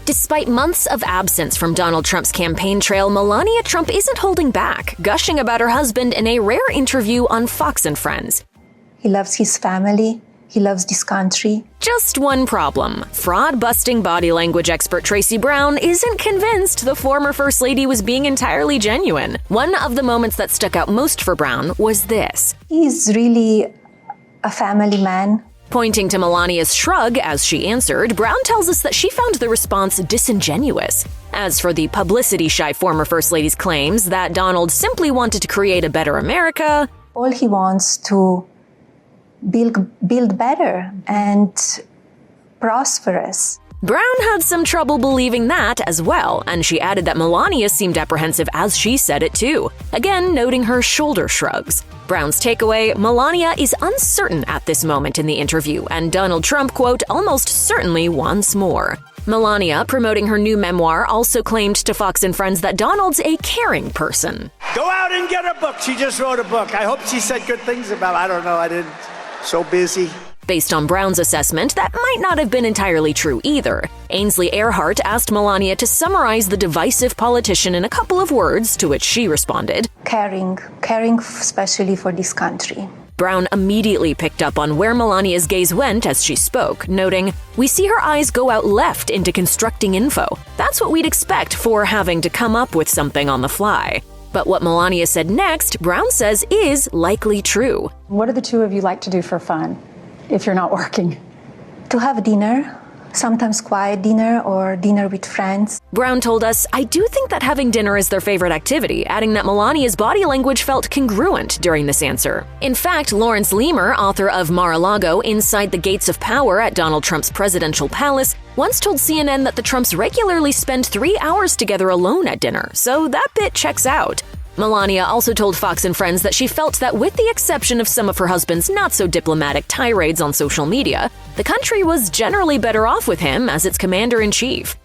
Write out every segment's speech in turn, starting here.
Despite months of absence from Donald Trump's campaign trail, Melania Trump isn't holding back, gushing about her husband in a rare interview on Fox and Friends. He loves his family. He loves this country. Just one problem. Fraud-busting body language expert Tracy Brown isn't convinced the former First Lady was being entirely genuine. One of the moments that stuck out most for Brown was this. He's really a family man. Pointing to Melania's shrug as she answered, Brown tells us that she found the response disingenuous. As for the publicity-shy former First Lady's claims that Donald simply wanted to create a better America, all he wants to build better and prosperous. Brown had some trouble believing that as well, and she added that Melania seemed apprehensive as she said it too, again noting her shoulder shrugs. Brown's takeaway, Melania is uncertain at this moment in the interview, and Donald Trump, quote, almost certainly wants more. Melania, promoting her new memoir, also claimed to Fox and Friends that Donald's a caring person. Go out and get a book. She just wrote a book. I hope she said good things about it. I don't know. I didn't. So busy. Based on Brown's assessment, that might not have been entirely true either. Ainsley Earhart asked Melania to summarize the divisive politician in a couple of words, to which she responded, Caring especially for this country. Brown immediately picked up on where Melania's gaze went as she spoke, noting, "We see her eyes go out left into constructing info. That's what we'd expect for having to come up with something on the fly." But what Melania said next, Brown says is likely true. What do the two of you like to do for fun if you're not working? To have dinner, sometimes quiet dinner or dinner with friends. Brown told us, "I do think that having dinner is their favorite activity," adding that Melania's body language felt congruent during this answer. In fact, Lawrence Leamer, author of Mar-a-Lago, Inside the Gates of Power at Donald Trump's presidential palace, once told CNN that the Trumps regularly spend 3 hours together alone at dinner, so that bit checks out. Melania also told Fox and Friends that she felt that with the exception of some of her husband's not-so-diplomatic tirades on social media, the country was generally better off with him as its commander-in-chief.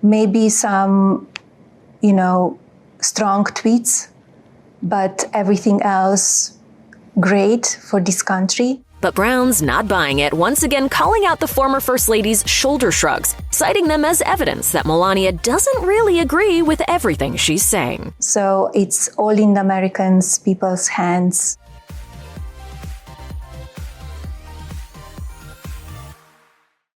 Maybe some, strong tweets, but everything else great for this country. But Brown's not buying it, once again calling out the former First Lady's shoulder shrugs, citing them as evidence that Melania doesn't really agree with everything she's saying. So it's all in the American people's hands.